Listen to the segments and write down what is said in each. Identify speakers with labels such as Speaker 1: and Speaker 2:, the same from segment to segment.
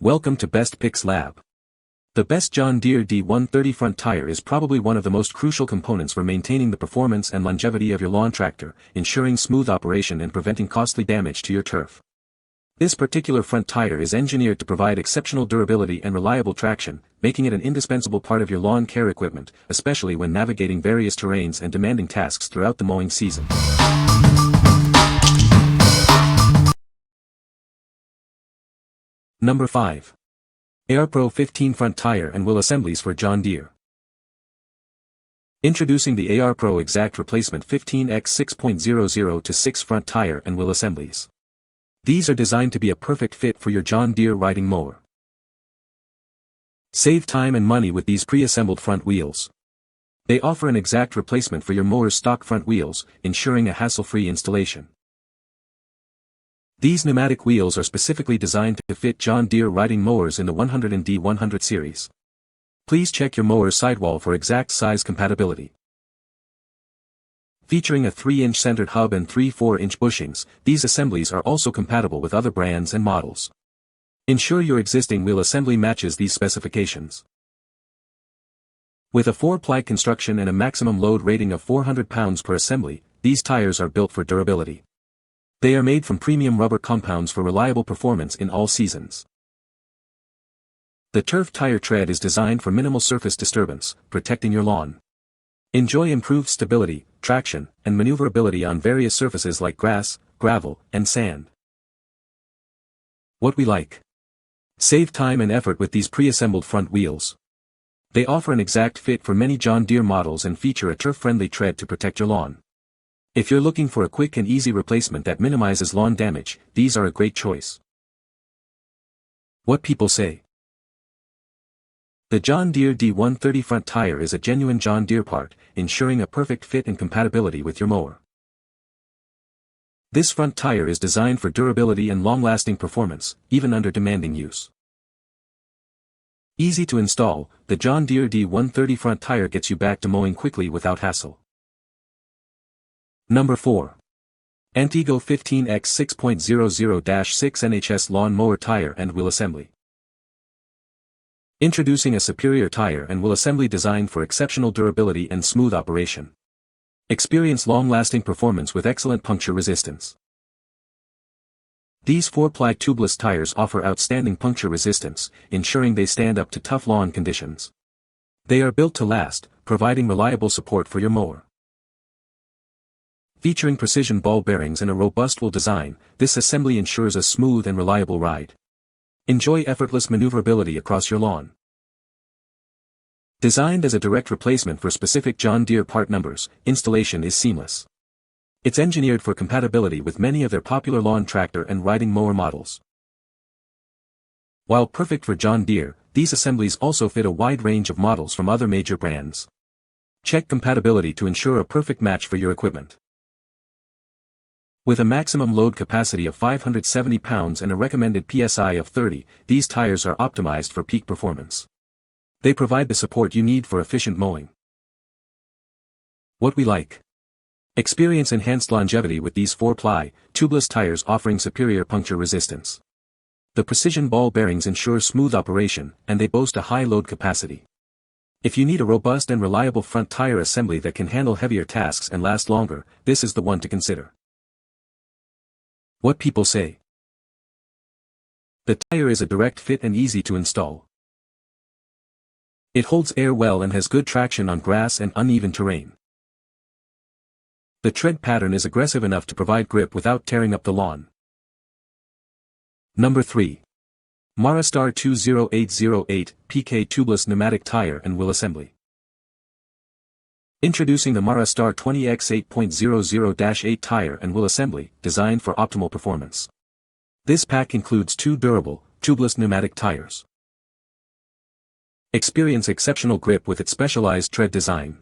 Speaker 1: Welcome to Best Picks Lab. The best John Deere D130 front tire is probably one of the most crucial components for maintaining the performance and longevity of your lawn tractor, ensuring smooth operation and preventing costly damage to your turf. This particular front tire is engineered to provide exceptional durability and reliable traction, making it an indispensable part of your lawn care equipment, especially when navigating various terrains and demanding tasks throughout the mowing season. Number 5. AirPro 15 Front Tire and Wheel Assemblies for John Deere. Introducing the AirPro Exact Replacement 15x 6.00 to 6 Front Tire and Wheel Assemblies. These are designed to be a perfect fit for your John Deere riding mower. Save time and money with these pre-assembled front wheels. They offer an exact replacement for your mower's stock front wheels, ensuring a hassle-free installation. These pneumatic wheels are specifically designed to fit John Deere riding mowers in the 100 and D130 series. Please check your mower's sidewall for exact size compatibility. Featuring a 3-inch centered hub and 3 4-inch bushings, these assemblies are also compatible with other brands and models. Ensure your existing wheel assembly matches these specifications. With a 4-ply construction and a maximum load rating of 400 pounds per assembly, these tires are built for durability. They are made from premium rubber compounds for reliable performance in all seasons. The turf tire tread is designed for minimal surface disturbance, protecting your lawn. Enjoy improved stability, traction, and maneuverability on various surfaces like grass, gravel, and sand. What we like. Save time and effort with these pre-assembled front wheels. They offer an exact fit for many John Deere models and feature a turf-friendly tread to protect your lawn. If you're looking for a quick and easy replacement that minimizes lawn damage, these are a great choice. What people say. The John Deere D130 front tire is a genuine John Deere part, ensuring a perfect fit and compatibility with your mower. This front tire is designed for durability and long-lasting performance, even under demanding use. Easy to install, the John Deere D130 front tire gets you back to mowing quickly without hassle. Number 4. Antego 15x 6.00-6 NHS Lawn Mower Tire and Wheel Assembly. Introducing a superior tire and wheel assembly designed for exceptional durability and smooth operation. Experience long-lasting performance with excellent puncture resistance. These 4-ply tubeless tires offer outstanding puncture resistance, ensuring they stand up to tough lawn conditions. They are built to last, providing reliable support for your mower. Featuring precision ball bearings and a robust wheel design, this assembly ensures a smooth and reliable ride. Enjoy effortless maneuverability across your lawn. Designed as a direct replacement for specific John Deere part numbers, installation is seamless. It's engineered for compatibility with many of their popular lawn tractor and riding mower models. While perfect for John Deere, these assemblies also fit a wide range of models from other major brands. Check compatibility to ensure a perfect match for your equipment. With a maximum load capacity of 570 pounds and a recommended PSI of 30, these tires are optimized for peak performance. They provide the support you need for efficient mowing. What we like. Experience enhanced longevity with these 4-ply, tubeless tires offering superior puncture resistance. The precision ball bearings ensure smooth operation, and they boast a high load capacity. If you need a robust and reliable front tire assembly that can handle heavier tasks and last longer, this is the one to consider. What people say. The tire is a direct fit and easy to install. It holds air well and has good traction on grass and uneven terrain. The tread pattern is aggressive enough to provide grip without tearing up the lawn. Number 3. Marastar 20808 PK Tubeless Pneumatic Tire and Wheel Assembly. Introducing the Marastar 20x 8.00-8 tire and wheel assembly, designed for optimal performance. This pack includes 2 durable, tubeless pneumatic tires. Experience exceptional grip with its specialized tread design.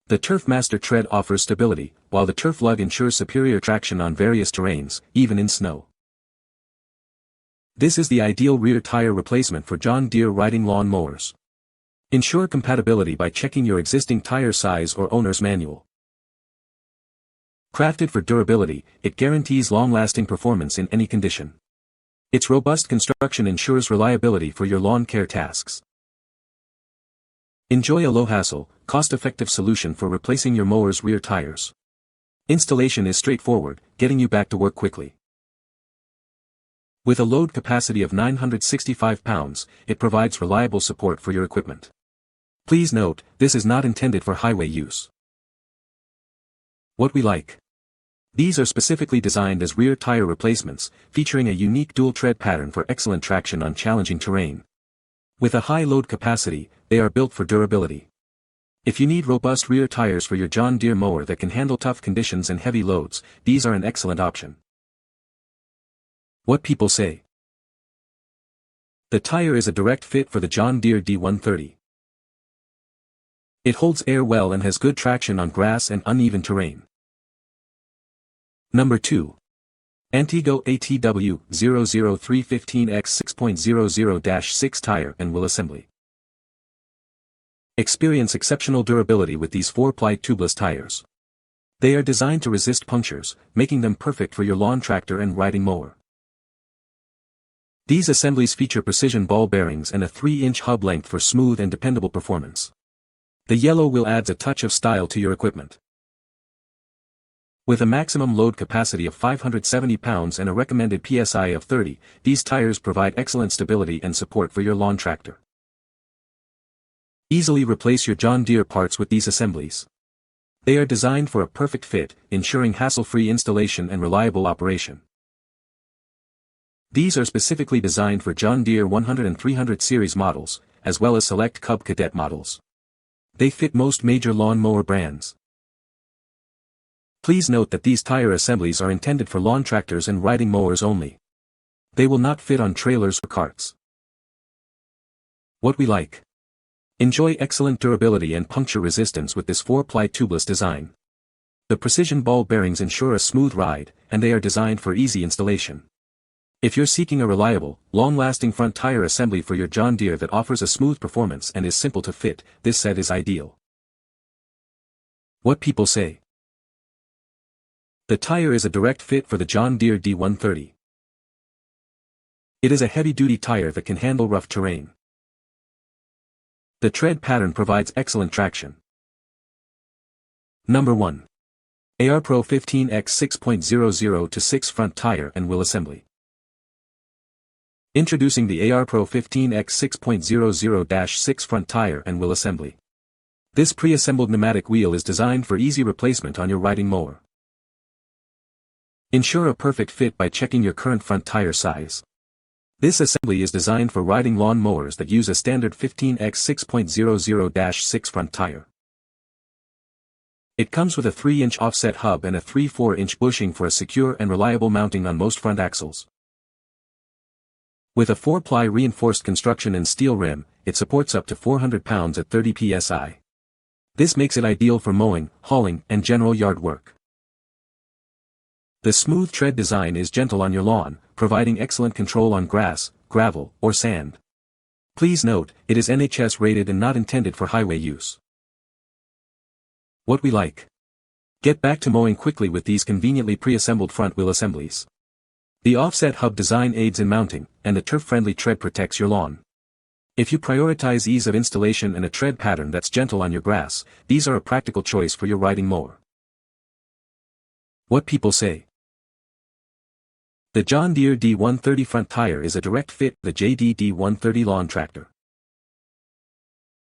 Speaker 1: The Turf Master tread offers stability, while the Turf Lug ensures superior traction on various terrains, even in snow. This is the ideal rear tire replacement for John Deere riding lawn mowers. Ensure compatibility by checking your existing tire size or owner's manual. Crafted for durability, it guarantees long-lasting performance in any condition. Its robust construction ensures reliability for your lawn care tasks. Enjoy a low-hassle, cost-effective solution for replacing your mower's rear tires. Installation is straightforward, getting you back to work quickly. With a load capacity of 965 pounds, it provides reliable support for your equipment. Please note, this is not intended for highway use. What we like. These are specifically designed as rear tire replacements, featuring a unique dual tread pattern for excellent traction on challenging terrain. With a high load capacity, they are built for durability. If you need robust rear tires for your John Deere mower that can handle tough conditions and heavy loads, these are an excellent option. What people say. The tire is a direct fit for the John Deere D130. It holds air well and has good traction on grass and uneven terrain. Number 2. Antego ATW 00315X 6.00-6 tire and wheel assembly. Experience exceptional durability with these 4-ply tubeless tires. They are designed to resist punctures, making them perfect for your lawn tractor and riding mower. These assemblies feature precision ball bearings and a 3-inch hub length for smooth and dependable performance. The yellow wheel adds a touch of style to your equipment. With a maximum load capacity of 570 pounds and a recommended PSI of 30, these tires provide excellent stability and support for your lawn tractor. Easily replace your John Deere parts with these assemblies. They are designed for a perfect fit, ensuring hassle-free installation and reliable operation. These are specifically designed for John Deere 100 and 300 series models, as well as select Cub Cadet models. They fit most major lawn mower brands. Please note that these tire assemblies are intended for lawn tractors and riding mowers only. They will not fit on trailers or carts. What we like. Enjoy excellent durability and puncture resistance with this 4-ply tubeless design. The precision ball bearings ensure a smooth ride, and they are designed for easy installation. If you're seeking a reliable, long-lasting front tire assembly for your John Deere that offers a smooth performance and is simple to fit, this set is ideal. What people say. The tire is a direct fit for the John Deere D130. It is a heavy-duty tire that can handle rough terrain. The tread pattern provides excellent traction. Number 1. ARPRO 15X 6.00-6 front tire and wheel assembly. Introducing the ARPRO 15X 6.00-6 front tire and wheel assembly. This pre-assembled pneumatic wheel is designed for easy replacement on your riding mower. Ensure a perfect fit by checking your current front tire size. This assembly is designed for riding lawn mowers that use a standard 15X 6.00-6 front tire. It comes with a 3-inch offset hub and a 3/4-inch bushing for a secure and reliable mounting on most front axles. With a 4-ply reinforced construction and steel rim, it supports up to 400 pounds at 30 psi. This makes it ideal for mowing, hauling, and general yard work. The smooth tread design is gentle on your lawn, providing excellent control on grass, gravel, or sand. Please note, it is NHS rated and not intended for highway use. What we like. Get back to mowing quickly with these conveniently pre-assembled front wheel assemblies. The offset hub design aids in mounting, and the turf-friendly tread protects your lawn. If you prioritize ease of installation and a tread pattern that's gentle on your grass, these are a practical choice for your riding mower. What people say. The John Deere D130 front tire is a direct fit for the JD D130 lawn tractor.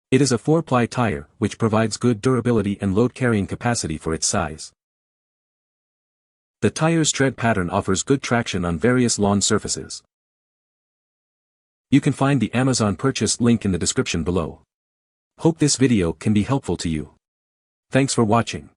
Speaker 1: It is a 4-ply tire, which provides good durability and load-carrying capacity for its size. The tire's tread pattern offers good traction on various lawn surfaces. You can find the Amazon purchase link in the description below. Hope this video can be helpful to you. Thanks for watching.